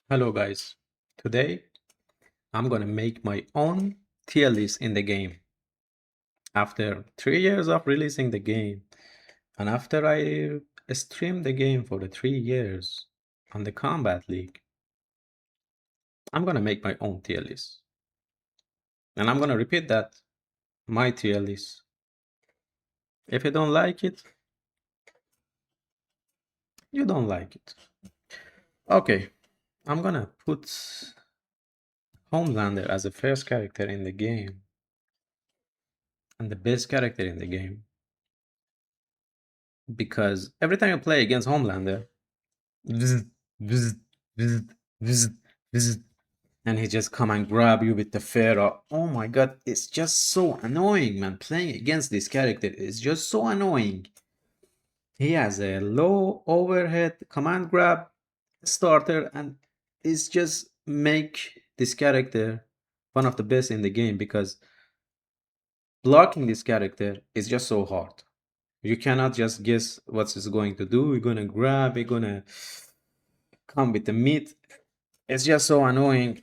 Hello guys, today I'm gonna make my own tier list in the game. After 3 years of releasing the game, and after I streamed the game for the 3 years on the Combat League, I'm gonna make my own tier list. And I'm gonna repeat that, my tier list. If you don't like it, you don't like it. Okay, I'm gonna put Homelander as the first character in the game and the best character in the game. Because every time you play against Homelander, visit, visit, visit, visit, visit, and he just come and grab you with the Pharaoh. Oh my god, it's just so annoying, man. Playing against this character is just so annoying. He has a low overhead command grab starter, and it's just make this character one of the best in the game because blocking this character is just so hard. You cannot just guess what it's going to do. You're gonna grab, you're gonna come with the meat. It's just so annoying.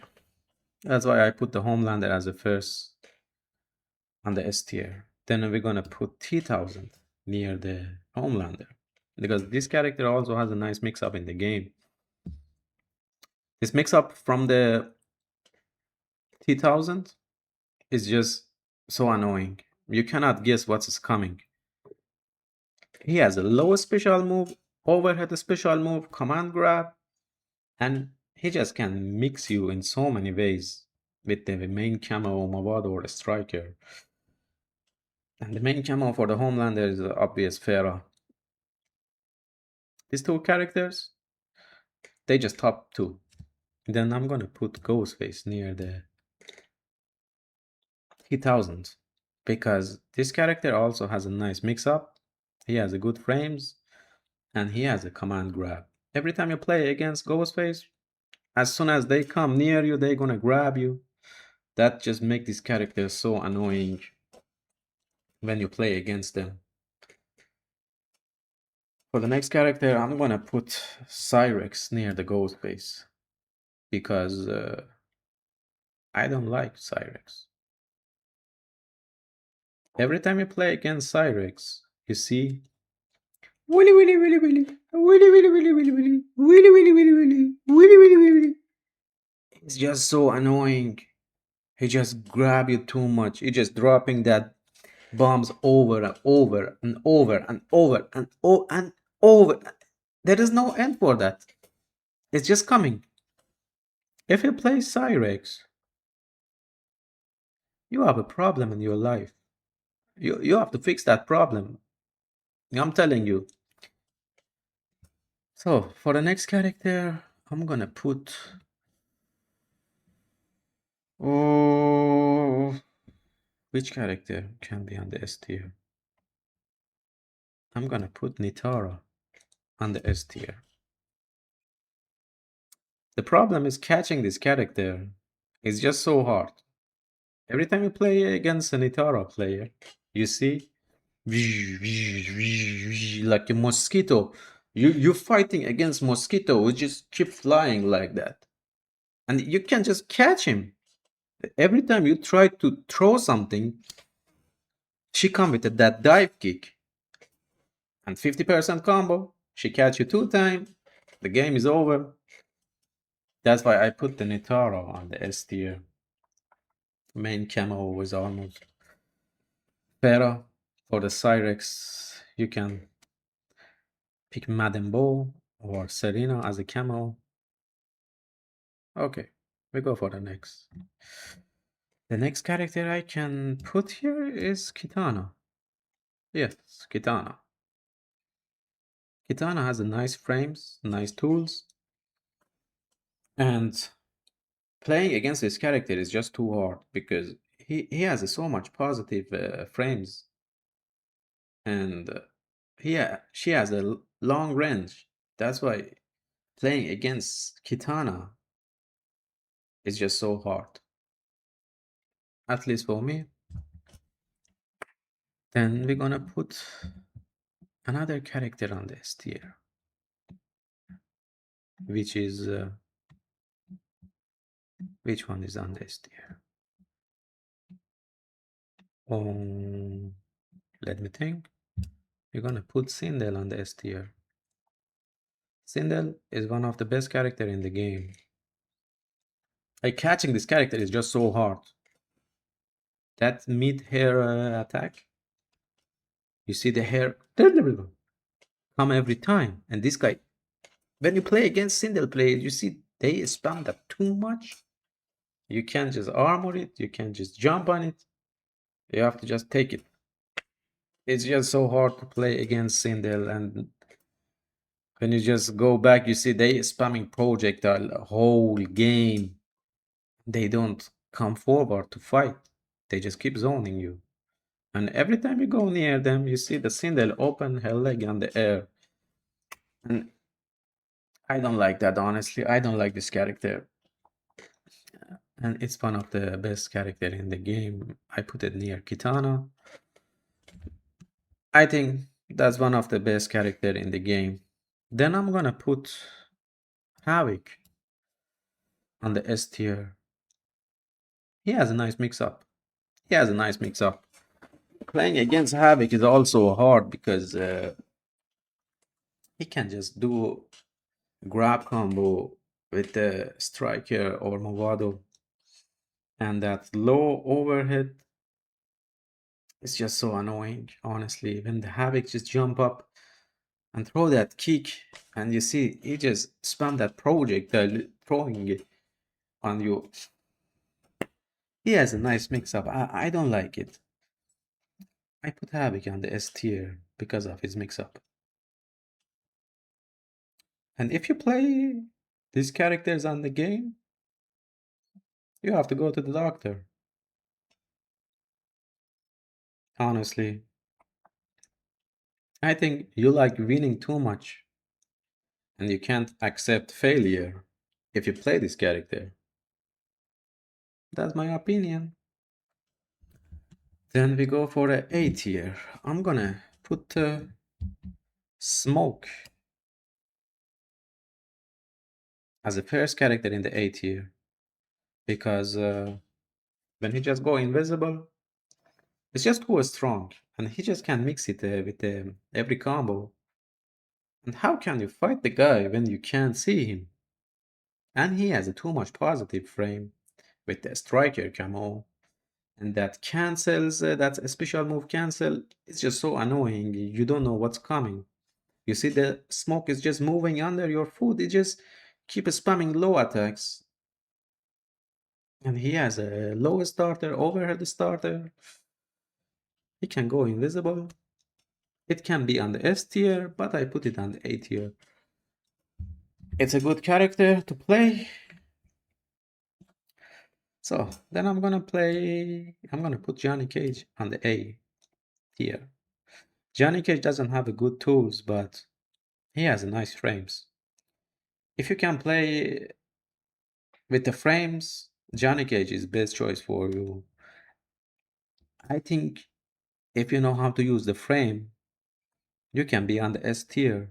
That's why I put the Homelander as the first on the S tier. Then we're gonna put T1000 near the Homelander because this character also has a nice mix-up in the game. This mix-up from the T1000 is just so annoying. You cannot guess what's coming. He has a low special move, overhead special move, command grab, and he just can mix you in so many ways with the main camo, Mavad, or Striker. And the main camo for the Homelander is the obvious Farah. These two characters, they just top two. Then I'm gonna put Ghostface near the T1000 because this character also has a nice mix-up. He has a good frames and he has a command grab. Every time you play against Ghostface, as soon as they come near you, they're gonna grab you. That just makes this character so annoying when you play against them. For the next character, I'm gonna put Cyrex near the Ghostface because I don't like Cyrex. Every time you play against Cyrex, you see Willy Willy Willy Willy Willy Willy Willy Willy Willy Willy Willy Willy Willy Willy Willy Willy. It's just so annoying. He just grab you too much. He just dropping that bombs over and over and over and over and over. There is no end for that. It's just coming. If you play Cyrex, you have a problem in your life. You have to fix that problem. I'm telling you. So for the next character, I'm gonna put oh, which character can be on the S tier? I'm gonna put Nitara on the S tier. The problem is catching this character is just so hard. Every time you play against a Nitara player, you see like a mosquito. You're fighting against mosquito who just keep flying like that. And you can just catch him. Every time you try to throw something, she come with that dive kick. And 50% combo. She catch you 2 times. The game is over. That's why I put the Nitaro on the S tier. Main camo was almost better. For the Cyrex, you can pick Madden Bow or Serena as a camo. Okay, we go for the next. The next character I can put here is Kitana. Yes, Kitana. Kitana has a nice frames, nice tools, and playing against this character is just too hard because he has so much positive frames, and she has a long range. That's why playing against Kitana is just so hard, at least for me. Then we're gonna put another character on this tier, which is Which one is on the S tier? Um, Let me think. We're gonna put Sindel on the S tier. Sindel is one of the best character in the game. Like catching this character is just so hard. That mid-hair attack, you see the hair come every time. And this guy, when you play against Sindel players, you see they spam that too much. You can't just armor it, you can't just jump on it. You have to just take it. It's just so hard to play against Sindel, and when you just go back, you see they spamming projectile the whole game. They don't come forward to fight. They just keep zoning you. And every time you go near them, you see the Sindel open her leg on the air. And I don't like that, honestly. I don't like this character. And it's one of the best character in the game. I put it near Kitana. I think that's one of the best character in the game. Then I'm gonna put Havoc on the S tier. He has a nice mix-up. He has a nice mix-up. Playing against Havoc is also hard because he can just do grab combo with the striker or Movado, and that low overhead is just so annoying, honestly. When the Havoc just jump up and throw that kick, and you see he just spam that projectile throwing it on you. He has a nice mix-up. I don't like it. I put Havoc on the S tier because of his mix-up. And if you play these characters on the game, you have to go to the doctor. Honestly, I think you like winning too much and you can't accept failure if you play this character. That's my opinion. Then we go for a A tier. I'm gonna put Smoke as the first character in the A tier because when he just go invisible, it's just too strong and he just can mix it with every combo. And how can you fight the guy when you can't see him? And he has a too much positive frame with the striker camo. And that cancels, that special move cancel. It's just so annoying. You don't know what's coming. You see the smoke is just moving under your foot. It just keep spamming low attacks. And he has a low starter, overhead starter. He can go invisible. It can be on the S tier, but I put it on the A tier. It's a good character to play. So then I'm gonna put Johnny Cage on the A tier. Johnny Cage doesn't have a good tools, but he has a nice frames. If you can play with the frames, Johnny Cage is best choice for you. I think if you know how to use the frame, you can be on the S tier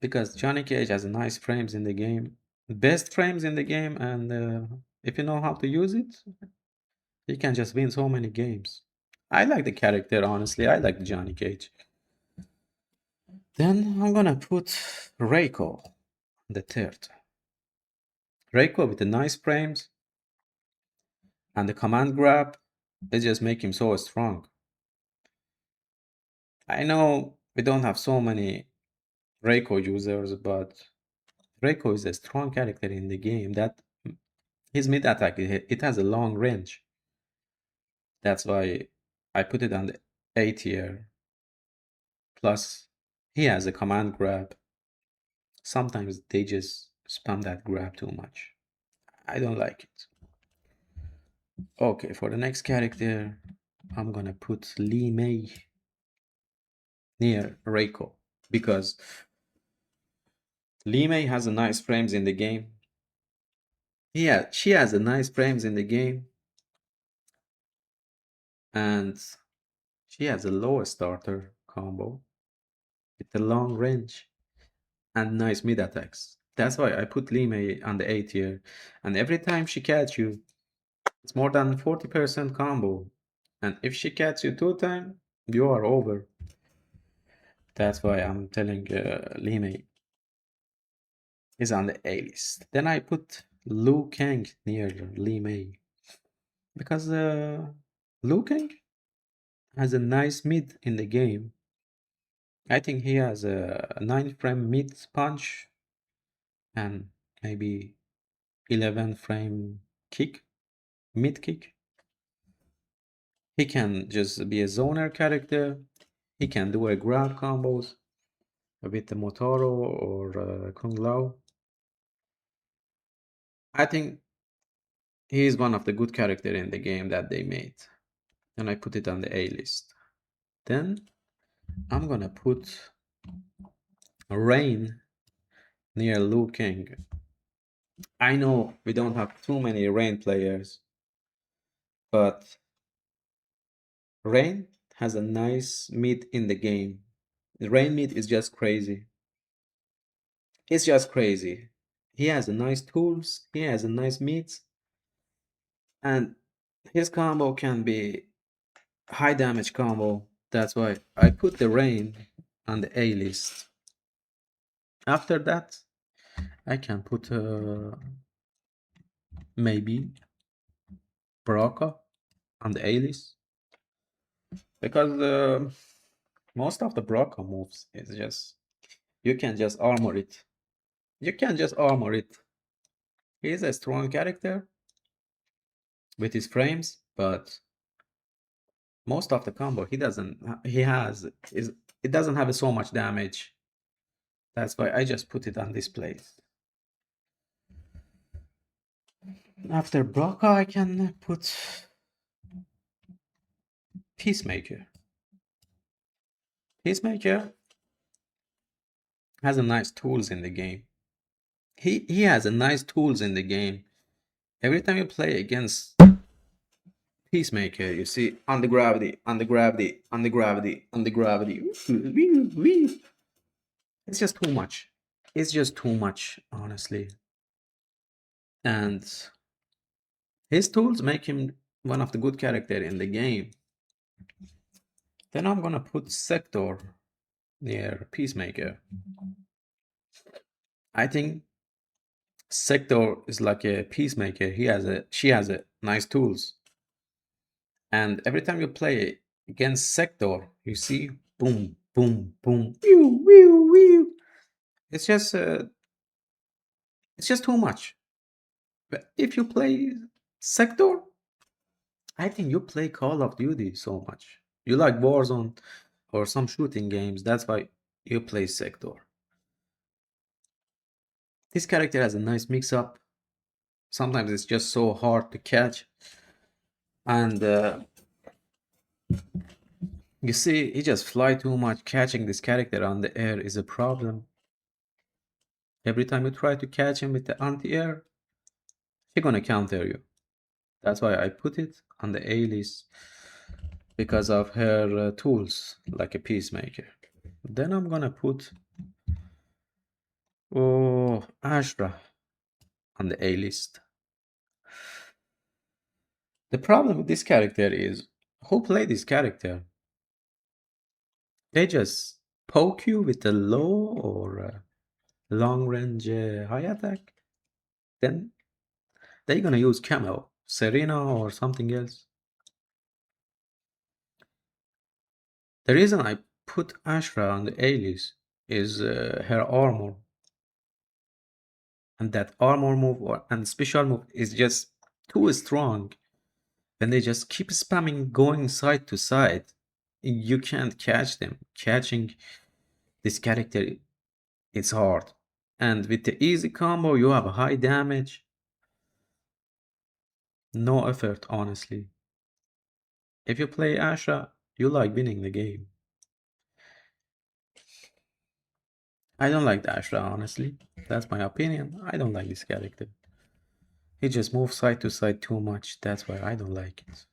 because Johnny Cage has nice frames in the game, best frames in the game, and if you know how to use it, you can just win so many games. I like the character, honestly. I like Johnny Cage. Then I'm gonna put Reiko, the third. Reiko with the nice frames and the command grab, they just make him so strong. I know we don't have so many Reiko users, but Reiko is a strong character in the game. That his mid attack, it has a long range. That's why I put it on the A tier. Plus, he has a command grab. Sometimes they just spam that grab too much. I don't like it. Okay, for the next character, I'm gonna put Lee Mei near Reiko because Lee Mei has a nice frames in the game. Yeah, she has a nice frames in the game, and she has a low starter combo with a long range and nice mid attacks. That's why I put Lime on the A tier. And every time she catch you, it's more than 40% combo. And if she catch you 2 times, you are over. That's why I'm telling Lime is on the A list. Then I put Liu Kang near Lime because Liu Kang has a nice mid in the game. I think he has a 9 frame mid punch and maybe 11 frame kick, mid kick. He can just be a zoner character. He can do a grab combos with the Motoro or Kung Lao. I think he is one of the good character in the game that they made. And I put it on the A list. Then I'm gonna put Rain near Liu Kang. I know we don't have too many Rain players, but Rain has a nice mid in the game. The Rain mid is just crazy. It's just crazy. He has a nice tools, he has a nice mid, and his combo can be high damage combo. That's why I put the Rain on the A list. After that, I can put maybe Baraka on the A list because most of the Baraka moves is just you can just armor it. You can just armor it. He's a strong character with his frames, but most of the combo he has is it doesn't have so much damage. That's why I just put it on this place. After Baraka, I can put Peacemaker. Peacemaker has a nice tools in the game. He has a nice tools in the game. Every time you play against Peacemaker, you see on the gravity, on the gravity, on the gravity, on the gravity. It's just too much. It's just too much, honestly. And his tools make him one of the good character in the game. Then I'm gonna put Sector near Peacemaker. I think Sector is like a Peacemaker. She has a nice tools. And every time you play against Sector, you see boom, boom, boom, whew, whew, whew. It's just too much. But if you play Sector, I think you play Call of Duty so much. You like Warzone or some shooting games. That's why you play Sector. This character has a nice mix-up. Sometimes it's just so hard to catch. And you see, he just fly too much. Catching this character on the air is a problem. Every time you try to catch him with the anti-air, he's gonna counter you. That's why I put it on the A list because of her tools, like a Peacemaker. Then I'm gonna put Ashra on the A list. The problem with this character is who played this character? They just poke you with a low or long range high attack. Then they're gonna use Camo, Serena, or something else. The reason I put Ashra on the A list is her armor. And that armor move and special move is just too strong. When they just keep spamming going side to side, you can't catch them. Catching this character is hard. And with the easy combo, you have high damage. No effort, honestly. If you play Asha, you like winning the game. I don't like the Asha, honestly. That's my opinion. I don't like this character. He just moves side to side too much. That's why I don't like it.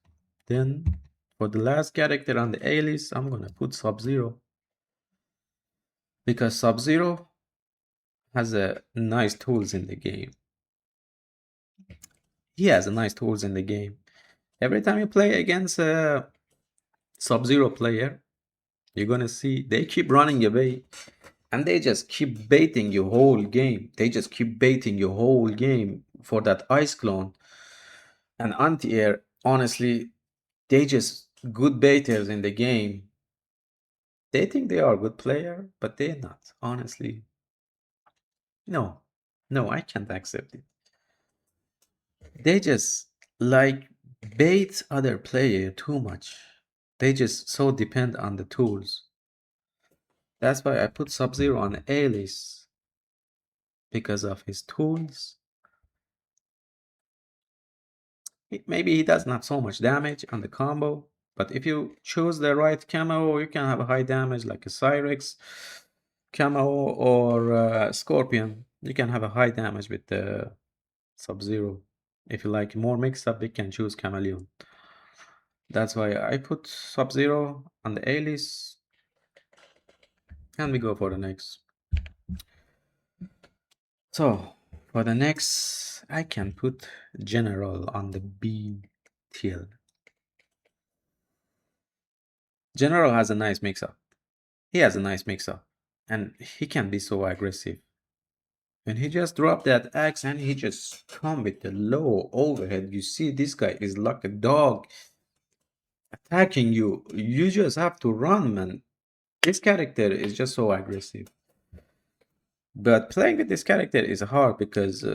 Then, for the last character on the A list, I'm gonna put Sub-Zero. Because Sub-Zero has a nice tools in the game. He has a nice tools in the game. Every time you play against a Sub-Zero player, you're gonna see they keep running away and they just keep baiting your whole game. They just keep baiting your whole game for that ice clone and anti-air. Honestly, they just good baiters in the game. They think they are a good player, but they're not. Honestly, no, no, I can't accept it. They just like bait other player too much. They just so depend on the tools. That's why I put Sub-Zero on A list because of his tools. Maybe he doesn't have so much damage on the combo, but if you choose the right camo, you can have a high damage like a Cyrex camo or Scorpion. You can have a high damage with the Sub-Zero. If you like more mix-up, you can choose Chameleon. That's why I put Sub-Zero on the A list. And we go for the next. So, for the next, I can put General on the B tier. General has a nice mix-up. He has a nice mix-up. And he can be so aggressive. When he just dropped that axe and he just come with the low overhead, you see this guy is like a dog attacking you. You just have to run, man. This character is just so aggressive. But playing with this character is hard because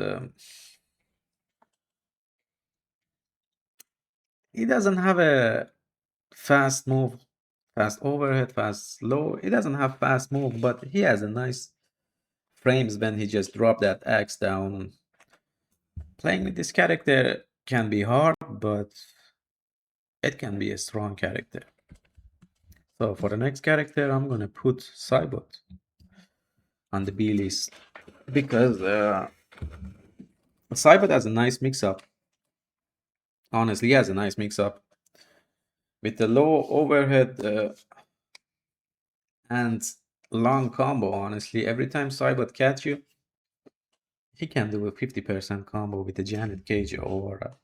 he doesn't have a fast move, fast overhead, fast slow. He doesn't have fast move, but he has a nice frames when he just dropped that axe down. Playing with this character can be hard, but it can be a strong character. So for the next character, I'm gonna put Cybot on the B list because Cybot has a nice mix-up. Honestly, he has a nice mix-up with the low overhead and long combo. Honestly, every time Cybot catch you, he can do a 50% combo with the Janet Cage or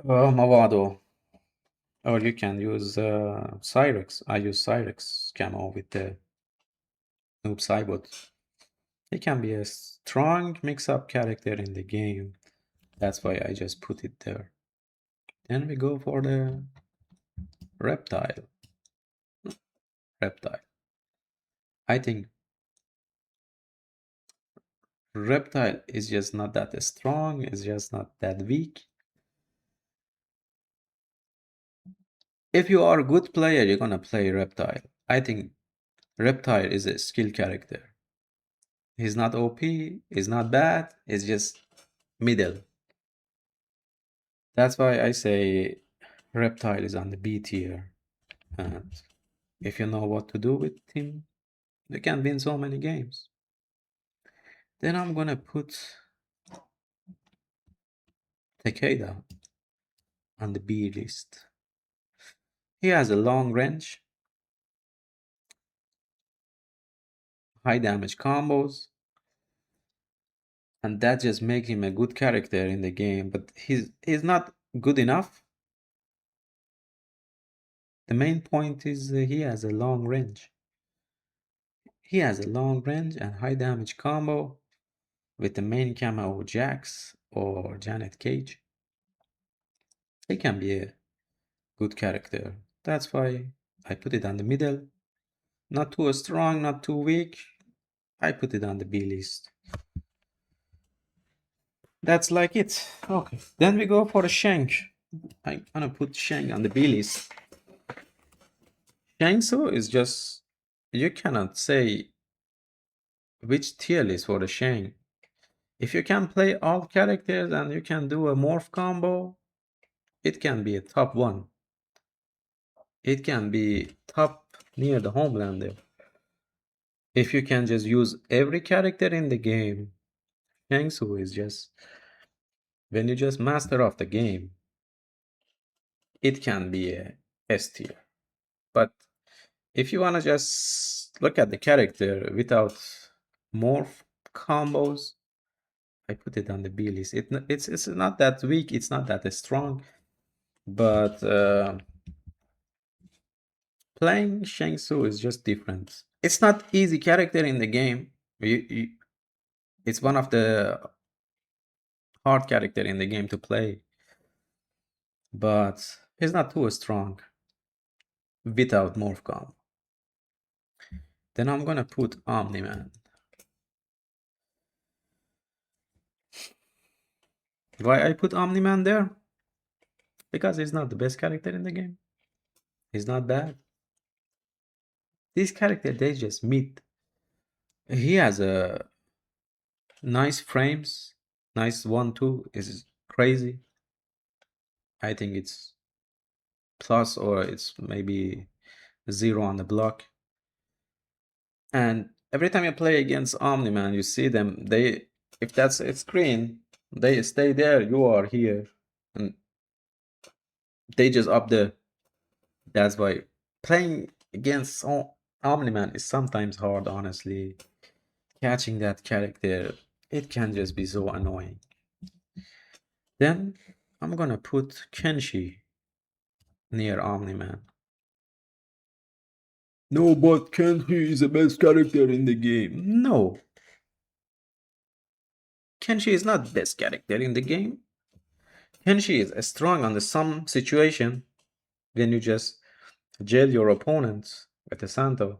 Mavado. Or you can use Cyrex. I use Cyrex camo with the Noob Cybot. He can be a strong mix-up character in the game. That's why I just put it there. Then we go for the Reptile. Reptile. I think Reptile is just not that strong, it's just not that weak. If you are a good player, you're gonna play Reptile. I think Reptile is a skill character. He's not OP, he's not bad, he's just middle. That's why I say Reptile is on the B tier. And if you know what to do with him, you can win so many games. Then I'm gonna put Takeda on the B list. He has a long range, high damage combos, and that just makes him a good character in the game. But he's not good enough. The main point is he has a long range. He has a long range and high damage combo with the main camo Jax or Janet Cage. He can be a good character. That's why I put it on the middle. Not too strong, not too weak. I put it on the B list. That's like it. Okay. Then we go for the Shank. I'm gonna put Shank on the B list. Shangsu is just you cannot say which tier list for the Shang. If you can play all characters and you can do a morph combo, it can be a top one. It can be top near the Homelander. If you can just use every character in the game, Shangsu is just when you just master of the game, it can be a S tier. But if you wanna just look at the character without morph combos. I put it on the B list. It's not that weak. It's not that strong. But playing Shang Tsung is just different. It's not easy character in the game. It's one of the hard character in the game to play, but he's not too strong without Morphcom. Then I'm gonna put Omni-Man. Why I put Omni-Man there? Because he's not the best character in the game. He's not bad. These characters, they just meet. He has a nice frames, nice 1-2 is crazy. I think it's plus or it's maybe 0 on the block. And every time you play against Omni-Man, you see them, if that's a screen, they stay there, you are here. And they just up there. That's why playing against Omni-Man is sometimes hard, honestly. Catching that character, it can just be so annoying. Then I'm gonna put Kenshi near Omni-Man. No, but Kenshi is the best character in the game. No. Kenshi is not the best character in the game. Kenshi is strong under some situation when you just jail your opponent with a Santo.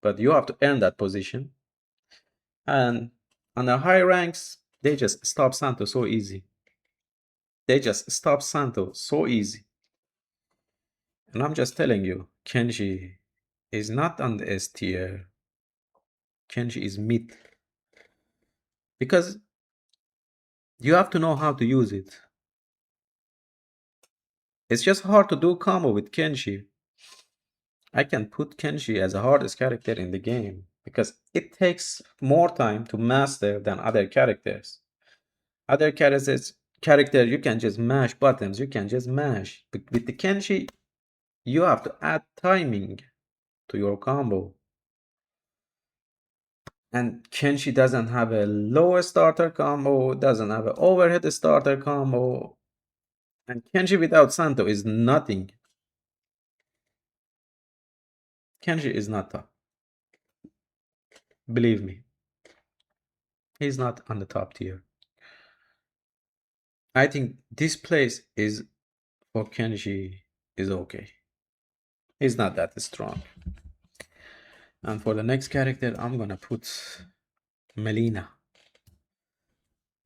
But you have to earn that position. And on the high ranks, they just stop Santo so easy. They just stop Santo so easy. And I'm just telling you, Kenshi is not on the S tier. Kenshi is mid. Because you have to know how to use it. It's just hard to do combo with Kenshi. I can put Kenshi as the hardest character in the game because it takes more time to master than other characters. Other character you can just mash buttons, you can just mash. But with the Kenshi, you have to add timing to your combo. And Kenshi doesn't have a low starter combo, doesn't have an overhead starter combo. And Kenshi without Santo is nothing. Kenshi is not top. Believe me. He's not on the top tier. I think this place is for Kenshi is okay. He's not that strong. And for the next character, I'm gonna put Melina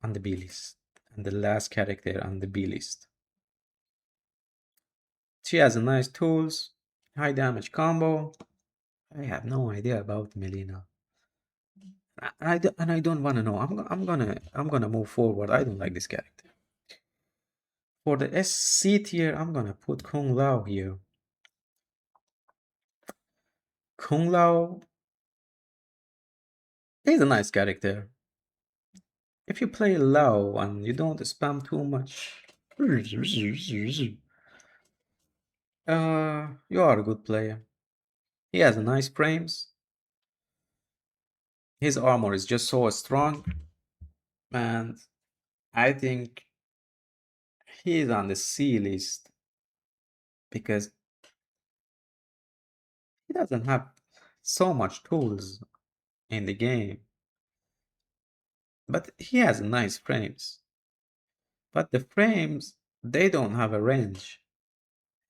on the B list. And the last character on the B list. She has a nice tools, high damage combo. I have no idea about Melina. And I don't want to know. I'm gonna move forward. I don't like this character. For the SC tier, I'm gonna put Kung Lao here. Kung Lao is a nice character. If you play Lao and you don't spam too much, you are a good player. He has nice frames. His armor is just so strong. And I think he's on the C list because he doesn't have so much tools in the game. But he has nice frames. But the frames, they don't have a range.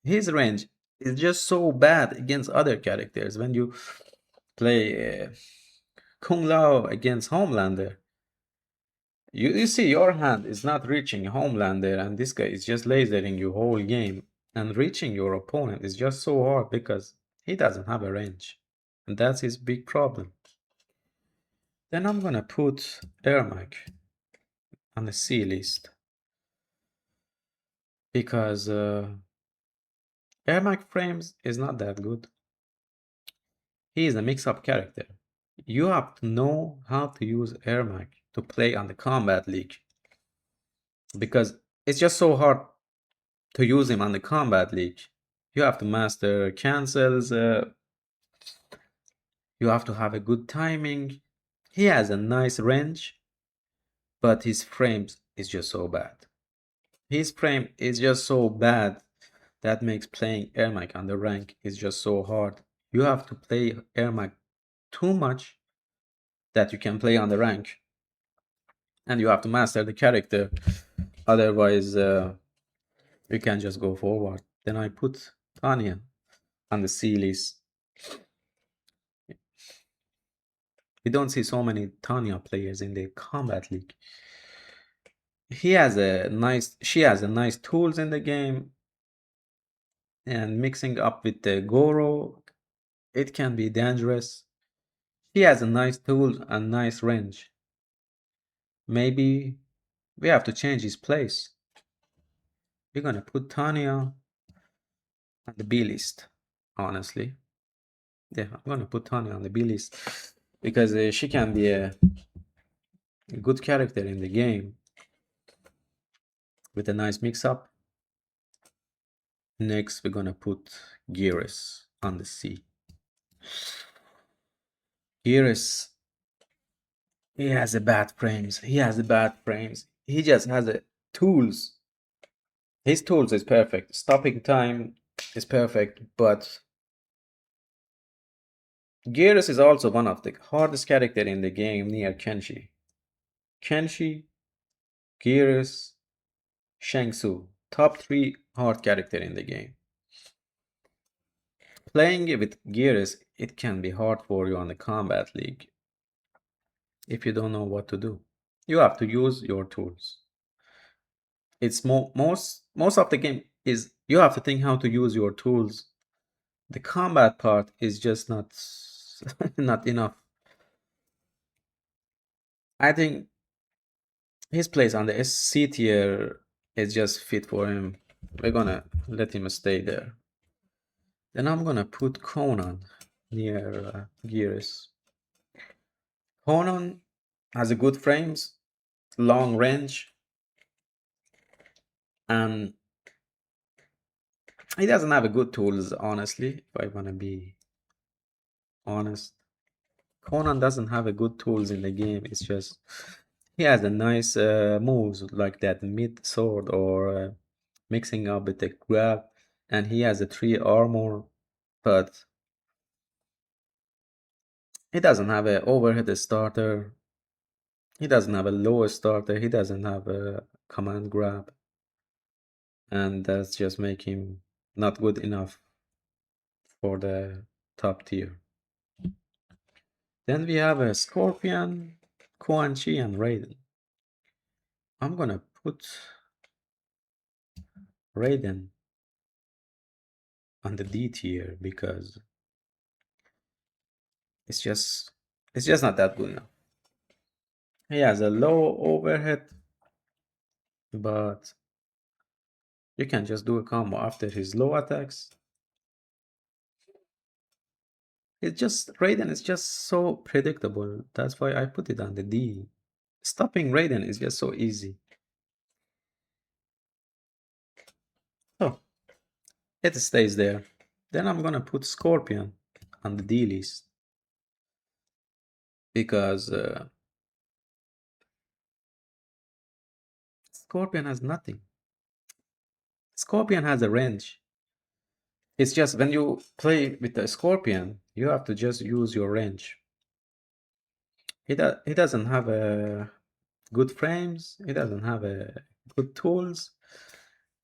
His range is just so bad against other characters. When you play Kung Lao against Homelander, you see your hand is not reaching Homelander, and this guy is just lasering you whole game. And reaching your opponent is just so hard because he doesn't have a range. And that's his big problem. Then I'm gonna put Ermac on the C list. Because Ermac frames is not that good. He is a mix-up character. You have to know how to use Ermac to play on the Combat League. Because it's just so hard to use him on the Combat League. You have to master cancels. You have to have a good timing. He has a nice range, but his frames is just so bad. His frame is just so bad that makes playing Air Mac on the rank is just so hard. You have to play Air Mac too much that you can play on the rank, and you have to master the character. Otherwise, you can just go forward. Then I put Tanya on the C list. We don't see so many Tanya players in the Combat League. She has a nice tools in the game, and mixing up with the Goro, it can be dangerous. She has a nice tool and nice range. Maybe we have to change his place. We're gonna put Tanya on the B list, honestly. Yeah, I'm gonna put Tanya on the B list because she can be a good character in the game with a nice mix up. Next, we're gonna put Geras on the C. Geras, he has a bad frames. He has a bad frames. He just has a tools. His tools is perfect. Stopping time is perfect, but Geras is also one of the hardest character in the game near Kenshi. Kenshi, Geras, Shang Tsung, top 3 hard character in the game. Playing with Geras, it can be hard for you on the Combat League if you don't know what to do. You have to use your tools. It's most of the game is you have to think how to use your tools. The combat part is just not not enough. I think his place on the SC tier is just fit for him. We're gonna let him stay there. Then I'm gonna put Conan near Gears. Conan has a good frames, long range, and he doesn't have a good tools, honestly, if I wanna be honest. Conan doesn't have a good tools in the game. It's just he has a nice moves like that mid sword or mixing up with the grab, and he has a 3 armor, but he doesn't have a overhead starter. He doesn't have a lower starter. He doesn't have a command grab, and that's just make him not good enough for the top tier. Then we have a Scorpion, Quan Chi, and Raiden. I'm gonna put Raiden on the D tier because it's just not that good now. He has a low overhead, but you can just do a combo after his low attacks. It's just Raiden is just so predictable. That's why I put it on the D. Stopping Raiden is just so easy. So it stays there. Then I'm gonna put Scorpion on the D list because Scorpion has nothing. Scorpion has a range. It's just when you play with the Scorpion, you have to just use your range. He doesn't have a good frames. He doesn't have a good tools.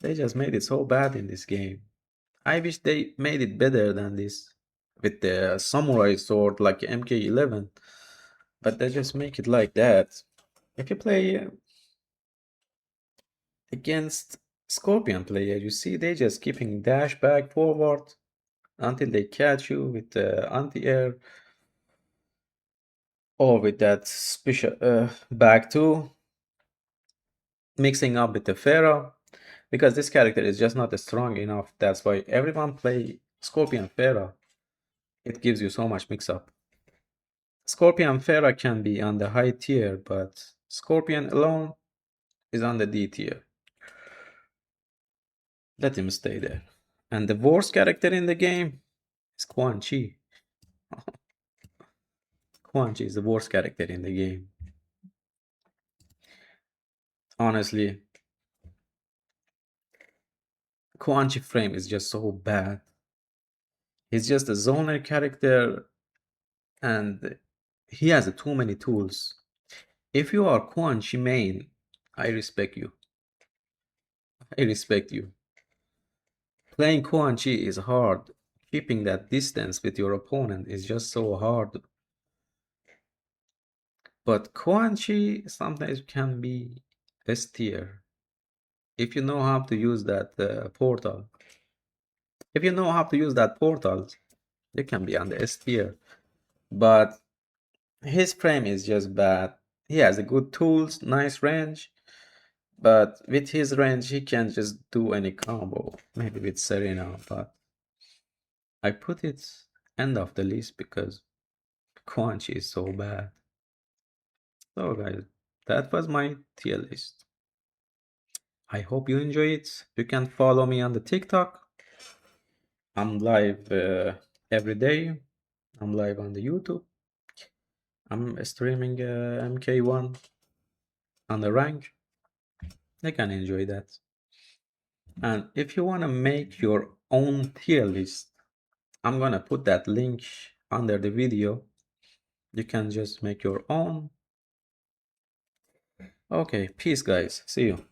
They just made it so bad in this game. I wish they made it better than this with the samurai sword like MK11, but they just make it like that. If you play against Scorpion player, you see they just keeping dash back forward until they catch you with the anti-air or with that special back too, mixing up with the Pharaoh because this character is just not strong enough. That's why everyone play Scorpion Pharaoh. It gives you so much mix up. Scorpion Pharaoh can be on the high tier, but Scorpion alone is on the D tier. Let him stay there. And the worst character in the game is Quan Chi. Quanchi is the worst character in the game. Honestly, Quanchi frame is just so bad. He's just a zoner character and he has too many tools. If you are Quanchi main, I respect you. I respect you. Playing Quanchi is hard. Keeping that distance with your opponent is just so hard. But Quanchi sometimes can be S tier if you know how to use that portal. If you know how to use that portal, you can be on the S tier. But his frame is just bad. He has a good tools, nice range, but with his range he can just do any combo. Maybe with Serena, but I put it end of the list because Quanchi is so bad. So guys, that was my tier list. I hope you enjoy it. You can follow me on the TikTok. I'm live every day. I'm live on the YouTube. I'm streaming MK1 on the rank. You can enjoy that. And if you want to make your own tier list, I'm gonna put that link under the video. You can just make your own. Okay, peace guys. See you.